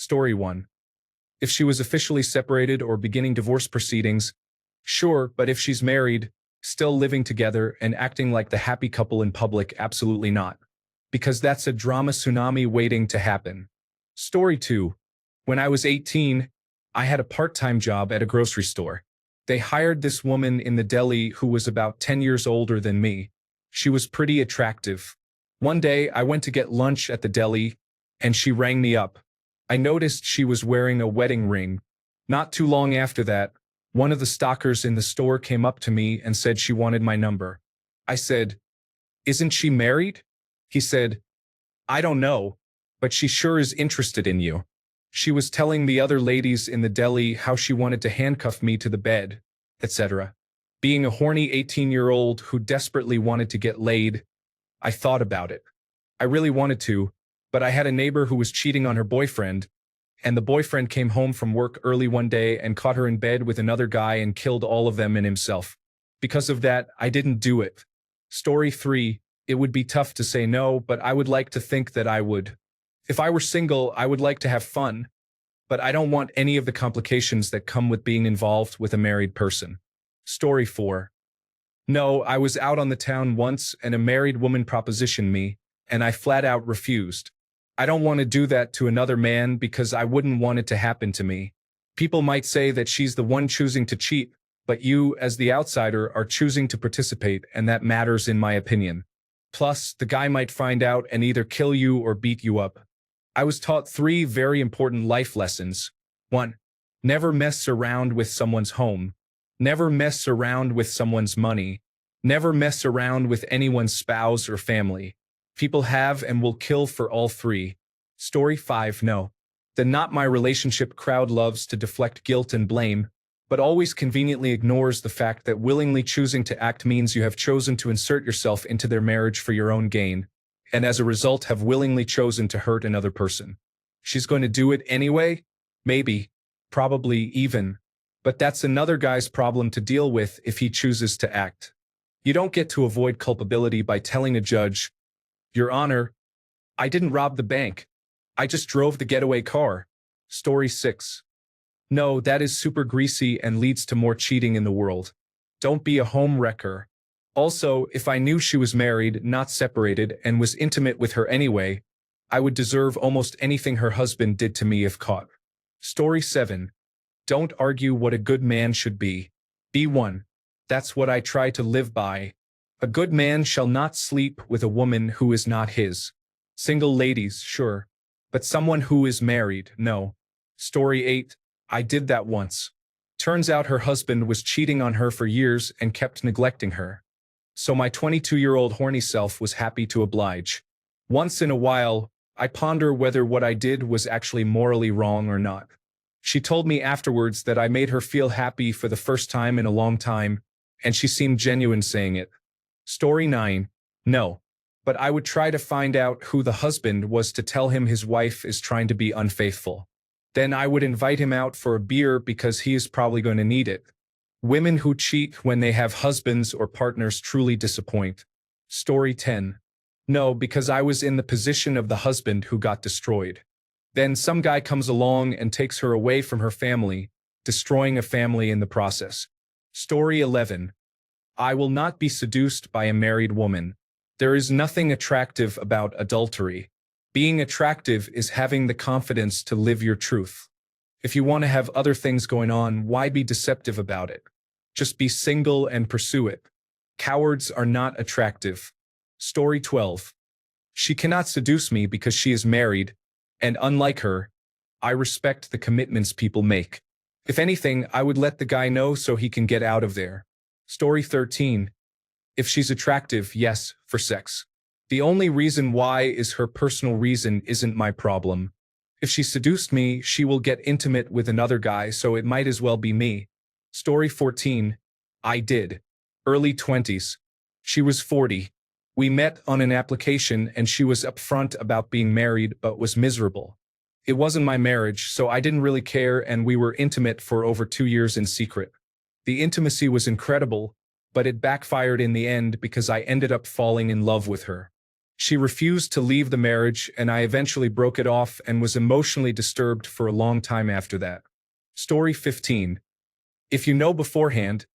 Story 1. If she was officially separated or beginning divorce proceedings, sure, but if she's married, still living together and acting like the happy couple in public, absolutely not. Because that's a drama tsunami waiting to happen. Story 2. When I was 18, I had a part-time job at a grocery store. They hired this woman in the deli who was about 10 years older than me. She was pretty attractive. One day, I went to get lunch at the deli, and she rang me up. I noticed she was wearing a wedding ring. Not too long after that, one of the stockers in the store came up to me and said she wanted my number. I said, "Isn't she married?" He said, "I don't know, but she sure is interested in you." She was telling the other ladies in the deli how she wanted to handcuff me to the bed, etc. Being a horny 18-year-old who desperately wanted to get laid, I thought about it. I really wanted to, but I had a neighbor who was cheating on her boyfriend, and the boyfriend came home from work early one day and caught her in bed with another guy and killed all of them and himself. Because of that, I didn't do it. Story 3. It would be tough to say no, but I would like to think that I would. If I were single, I would like to have fun, but I don't want any of the complications that come with being involved with a married person. Story 4. No, I was out on the town once and a married woman propositioned me, and I flat out refused. I don't want to do that to another man because I wouldn't want it to happen to me. People might say that she's the one choosing to cheat, but you, as the outsider, are choosing to participate, and that matters in my opinion. Plus, the guy might find out and either kill you or beat you up. I was taught 3 very important life lessons. 1. Never mess around with someone's home. Never mess around with someone's money. Never mess around with anyone's spouse or family. People have and will kill for all 3. Story 5. No. The not my relationship crowd loves to deflect guilt and blame, but always conveniently ignores the fact that willingly choosing to act means you have chosen to insert yourself into their marriage for your own gain, and as a result have willingly chosen to hurt another person. She's going to do it anyway? Maybe. Probably even. But that's another guy's problem to deal with if he chooses to act. You don't get to avoid culpability by telling a judge, "Your Honor, I didn't rob the bank. I just drove the getaway car." Story 6. No, that is super greasy and leads to more cheating in the world. Don't be a home wrecker. Also, if I knew she was married, not separated, and was intimate with her anyway, I would deserve almost anything her husband did to me if caught. Story 7. Don't argue what a good man should be. Be one. That's what I try to live by. A good man shall not sleep with a woman who is not his. Single ladies, sure. But someone who is married, no. Story 8. I did that once. Turns out her husband was cheating on her for years and kept neglecting her. So my 22-year-old horny self was happy to oblige. Once in a while, I ponder whether what I did was actually morally wrong or not. She told me afterwards that I made her feel happy for the first time in a long time, and she seemed genuine saying it. Story 9. No. But I would try to find out who the husband was to tell him his wife is trying to be unfaithful. Then I would invite him out for a beer because he is probably going to need it. Women who cheat when they have husbands or partners truly disappoint. Story 10. No, because I was in the position of the husband who got destroyed. Then some guy comes along and takes her away from her family, destroying a family in the process. Story 11. I will not be seduced by a married woman. There is nothing attractive about adultery. Being attractive is having the confidence to live your truth. If you want to have other things going on, why be deceptive about it? Just be single and pursue it. Cowards are not attractive. Story 12. She cannot seduce me because she is married, and unlike her, I respect the commitments people make. If anything, I would let the guy know so he can get out of there. Story 13. If she's attractive, yes, for sex. The only reason why is her personal reason isn't my problem. If she seduced me, she will get intimate with another guy, so it might as well be me. Story 14. I did. Early 20s. She was 40. We met on an application and she was upfront about being married but was miserable. It wasn't my marriage, so I didn't really care, and we were intimate for over 2 years in secret. The intimacy was incredible, but it backfired in the end because I ended up falling in love with her. She refused to leave the marriage, and I eventually broke it off and was emotionally disturbed for a long time after that. Story 15. If you know beforehand,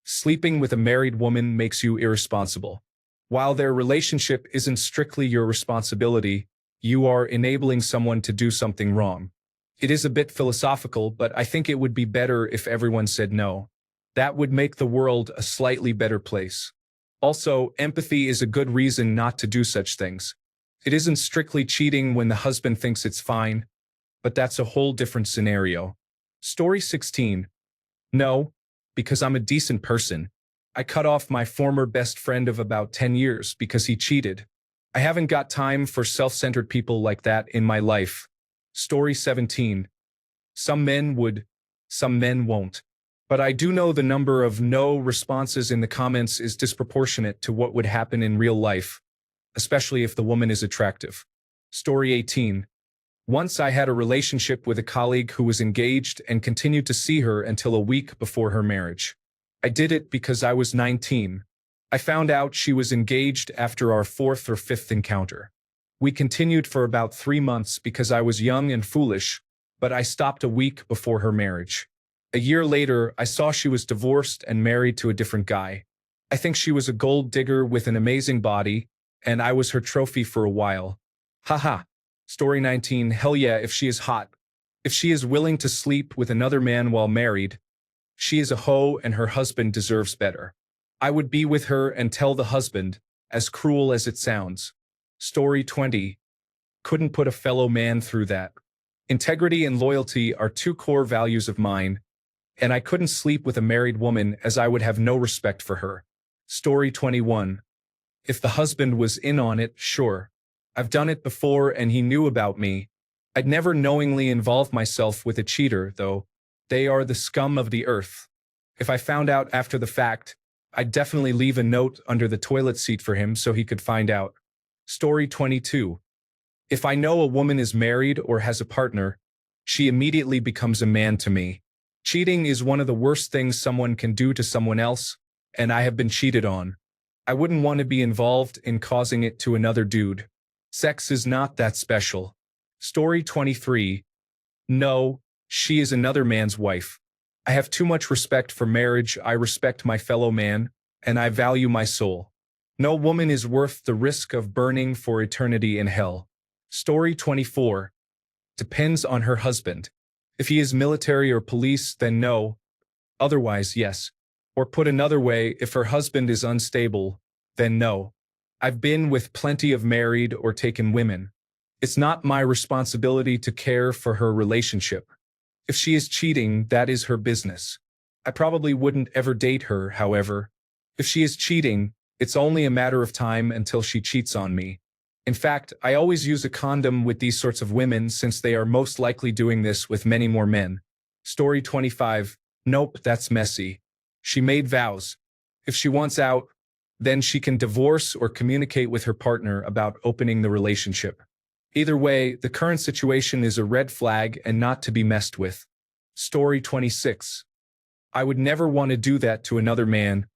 sleeping with a married woman makes you irresponsible. While their relationship isn't strictly your responsibility, you are enabling someone to do something wrong. It is a bit philosophical, but I think it would be better if everyone said no. That would make the world a slightly better place. Also, empathy is a good reason not to do such things. It isn't strictly cheating when the husband thinks it's fine, but that's a whole different scenario. Story 16. No, because I'm a decent person. I cut off my former best friend of about 10 years because he cheated. I haven't got time for self-centered people like that in my life. Story 17. Some men would, some men won't. But I do know the number of no responses in the comments is disproportionate to what would happen in real life, especially if the woman is attractive. Story 18. Once I had a relationship with a colleague who was engaged and continued to see her until a week before her marriage. I did it because I was 19. I found out she was engaged after our fourth or fifth encounter. We continued for about 3 months because I was young and foolish, but I stopped a week before her marriage. A year later, I saw she was divorced and married to a different guy. I think she was a gold digger with an amazing body, and I was her trophy for a while. Haha. Story 19. Hell yeah, if she is hot. If she is willing to sleep with another man while married, she is a hoe and her husband deserves better. I would be with her and tell the husband, as cruel as it sounds. Story 20. Couldn't put a fellow man through that. Integrity and loyalty are 2 core values of mine, and I couldn't sleep with a married woman as I would have no respect for her. Story 21. If the husband was in on it, sure. I've done it before and he knew about me. I'd never knowingly involve myself with a cheater, though. They are the scum of the earth. If I found out after the fact, I'd definitely leave a note under the toilet seat for him so he could find out. Story 22. If I know a woman is married or has a partner, she immediately becomes a man to me. Cheating is one of the worst things someone can do to someone else, and I have been cheated on. I wouldn't want to be involved in causing it to another dude. Sex is not that special. Story 23. No, she is another man's wife. I have too much respect for marriage. I respect my fellow man, and I value my soul. No woman is worth the risk of burning for eternity in hell. Story 24. Depends on her husband. If he is military or police, then no. Otherwise, yes. Or put another way, if her husband is unstable, then no. I've been with plenty of married or taken women. It's not my responsibility to care for her relationship. If she is cheating, that is her business. I probably wouldn't ever date her, however. If she is cheating, it's only a matter of time until she cheats on me. In fact, I always use a condom with these sorts of women since they are most likely doing this with many more men. Story 25. Nope, that's messy. She made vows. If she wants out, then she can divorce or communicate with her partner about opening the relationship. Either way, the current situation is a red flag and not to be messed with. Story 26. I would never want to do that to another man,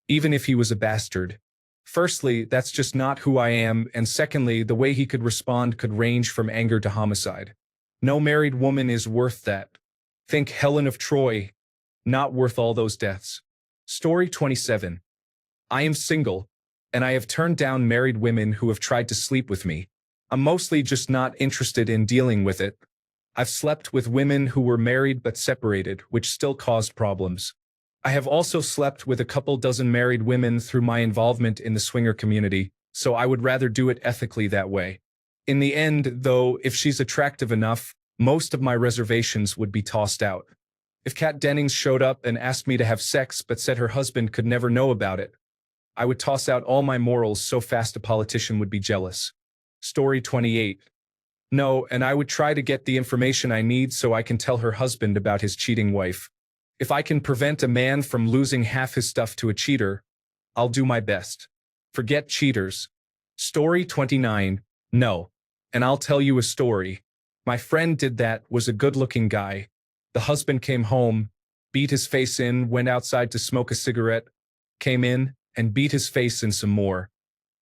even if he was a bastard. Firstly, that's just not who I am, and secondly, the way he could respond could range from anger to homicide. No married woman is worth that. Think Helen of Troy. Not worth all those deaths. Story 27. I am single, and I have turned down married women who have tried to sleep with me. I'm mostly just not interested in dealing with it. I've slept with women who were married but separated, which still caused problems. I have also slept with a couple dozen married women through my involvement in the swinger community, so I would rather do it ethically that way. In the end, though, if she's attractive enough, most of my reservations would be tossed out. If Kat Dennings showed up and asked me to have sex but said her husband could never know about it, I would toss out all my morals so fast a politician would be jealous. Story 28. No, and I would try to get the information I need so I can tell her husband about his cheating wife. If I can prevent a man from losing half his stuff to a cheater, I'll do my best. Forget cheaters. Story 29. No. And I'll tell you a story. My friend did that, was a good-looking guy. The husband came home, beat his face in, went outside to smoke a cigarette, came in, and beat his face in some more.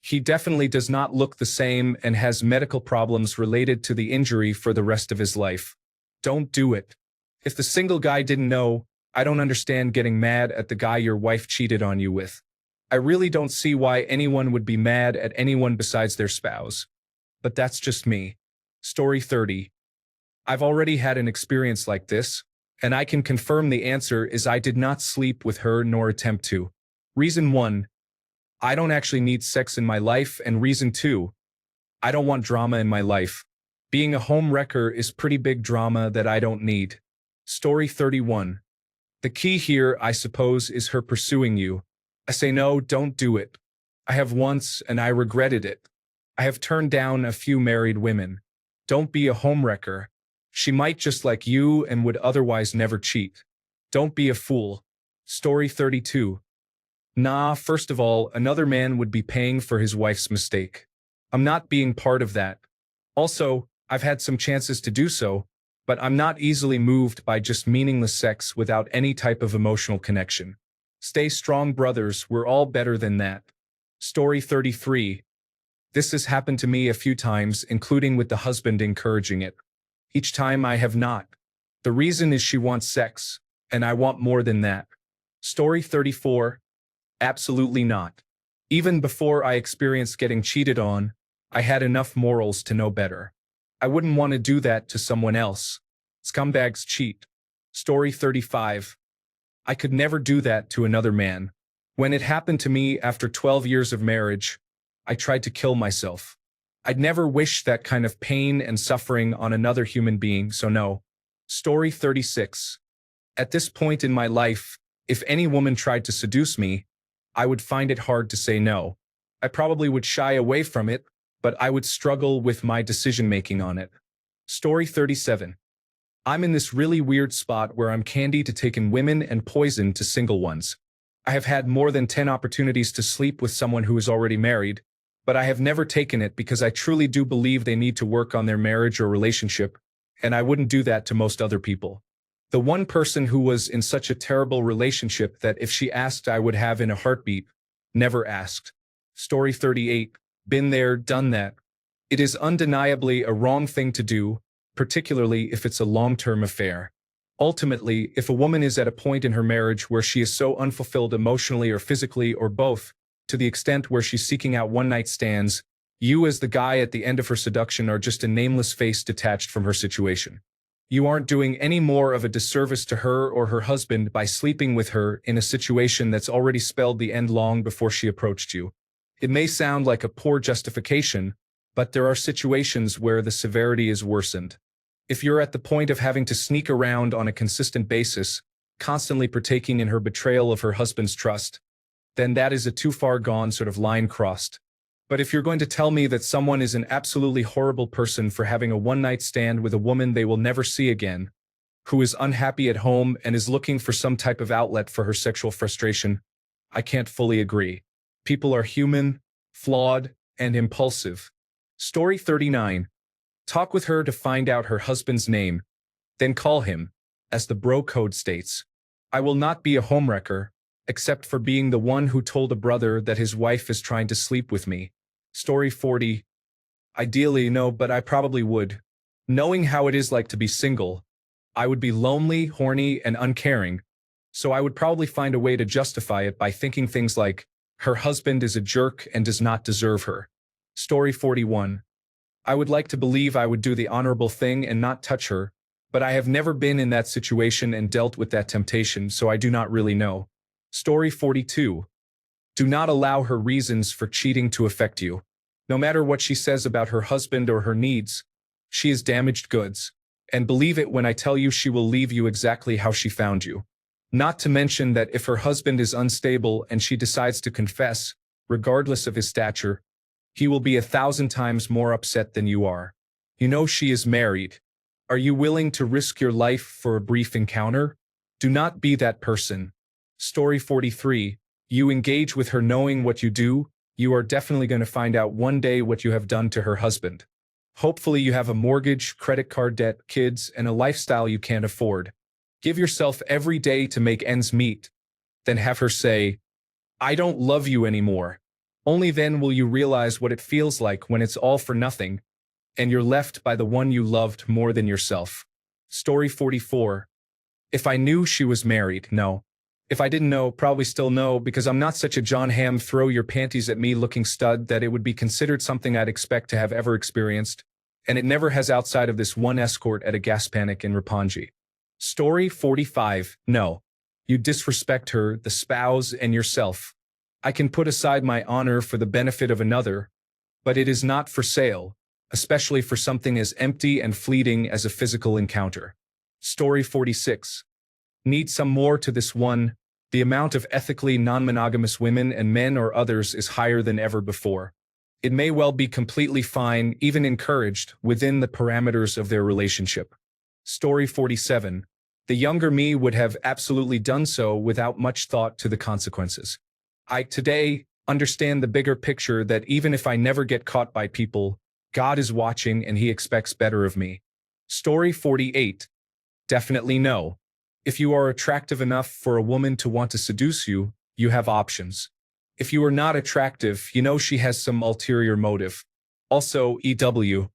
He definitely does not look the same and has medical problems related to the injury for the rest of his life. Don't do it. If the single guy didn't know, I don't understand getting mad at the guy your wife cheated on you with. I really don't see why anyone would be mad at anyone besides their spouse. But that's just me. Story 30. I've already had an experience like this, and I can confirm the answer is I did not sleep with her nor attempt to. Reason 1. I don't actually need sex in my life, and reason 2. I don't want drama in my life. Being a home wrecker is pretty big drama that I don't need. Story 31. The key here, I suppose, is her pursuing you. I say no, don't do it. I have once, and I regretted it. I have turned down a few married women. Don't be a homewrecker. She might just like you and would otherwise never cheat. Don't be a fool. Story 32. Nah, first of all, another man would be paying for his wife's mistake. I'm not being part of that. Also, I've had some chances to do so, but I'm not easily moved by just meaningless sex without any type of emotional connection. Stay strong, brothers, we're all better than that. Story 33. This has happened to me a few times, including with the husband encouraging it. Each time I have not. The reason is she wants sex, and I want more than that. Story 34. Absolutely not. Even before I experienced getting cheated on, I had enough morals to know better. I wouldn't want to do that to someone else. Scumbags cheat. Story 35. I could never do that to another man. When it happened to me after 12 years of marriage, I tried to kill myself. I'd never wish that kind of pain and suffering on another human being, so no. Story 36. At this point in my life, if any woman tried to seduce me, I would find it hard to say no. I probably would shy away from it, but I would struggle with my decision-making on it. Story 37. I'm in this really weird spot where I'm candy to take in women and poison to single ones. I have had more than 10 opportunities to sleep with someone who is already married, but I have never taken it because I truly do believe they need to work on their marriage or relationship, and I wouldn't do that to most other people. The one person who was in such a terrible relationship that if she asked I would have in a heartbeat, never asked. Story 38. Been there, done that. It is undeniably a wrong thing to do, particularly if it's a long-term affair. Ultimately, if a woman is at a point in her marriage where she is so unfulfilled emotionally or physically or both, to the extent where she's seeking out one-night stands, you as the guy at the end of her seduction are just a nameless face detached from her situation. You aren't doing any more of a disservice to her or her husband by sleeping with her in a situation that's already spelled the end long before she approached you. It may sound like a poor justification, but there are situations where the severity is worsened. If you're at the point of having to sneak around on a consistent basis, constantly partaking in her betrayal of her husband's trust, then that is a too far gone sort of line crossed. But if you're going to tell me that someone is an absolutely horrible person for having a one-night stand with a woman they will never see again, who is unhappy at home and is looking for some type of outlet for her sexual frustration, I can't fully agree. People are human, flawed, and impulsive. Story 39. Talk with her to find out her husband's name, then call him, as the bro code states. I will not be a homewrecker, except for being the one who told a brother that his wife is trying to sleep with me. Story 40. Ideally, no, but I probably would. Knowing how it is like to be single, I would be lonely, horny, and uncaring, so I would probably find a way to justify it by thinking things like, her husband is a jerk and does not deserve her. Story 41. I would like to believe I would do the honorable thing and not touch her, but I have never been in that situation and dealt with that temptation, so I do not really know. Story 42. Do not allow her reasons for cheating to affect you. No matter what she says about her husband or her needs, she is damaged goods, and believe it when I tell you she will leave you exactly how she found you. Not to mention that if her husband is unstable and she decides to confess, regardless of his stature, he will be 1,000 times more upset than you are. You know she is married. Are you willing to risk your life for a brief encounter? Do not be that person. Story 43. You engage with her knowing what you do, you are definitely going to find out one day what you have done to her husband. Hopefully you have a mortgage, credit card debt, kids, and a lifestyle you can't afford. Give yourself every day to make ends meet. Then have her say, I don't love you anymore. Only then will you realize what it feels like when it's all for nothing, and you're left by the one you loved more than yourself. Story 44. If I knew she was married, no. If I didn't know, probably still no, because I'm not such a John Hamm throw your panties at me looking stud that it would be considered something I'd expect to have ever experienced, and it never has outside of this one escort at a gas panic in Roppongi. Story 45. No. You disrespect her, the spouse, and yourself. I can put aside my honor for the benefit of another, but it is not for sale, especially for something as empty and fleeting as a physical encounter. Story 46. Need some more to this one. The amount of ethically non-monogamous women and men or others is higher than ever before. It may well be completely fine, even encouraged, within the parameters of their relationship. Story 47. The younger me would have absolutely done so without much thought to the consequences. I today understand the bigger picture that even if I never get caught by people, God is watching and he expects better of me. Story 48. Definitely no. If you are attractive enough for a woman to want to seduce you, you have options. If you are not attractive, you know she has some ulterior motive. Also, EW,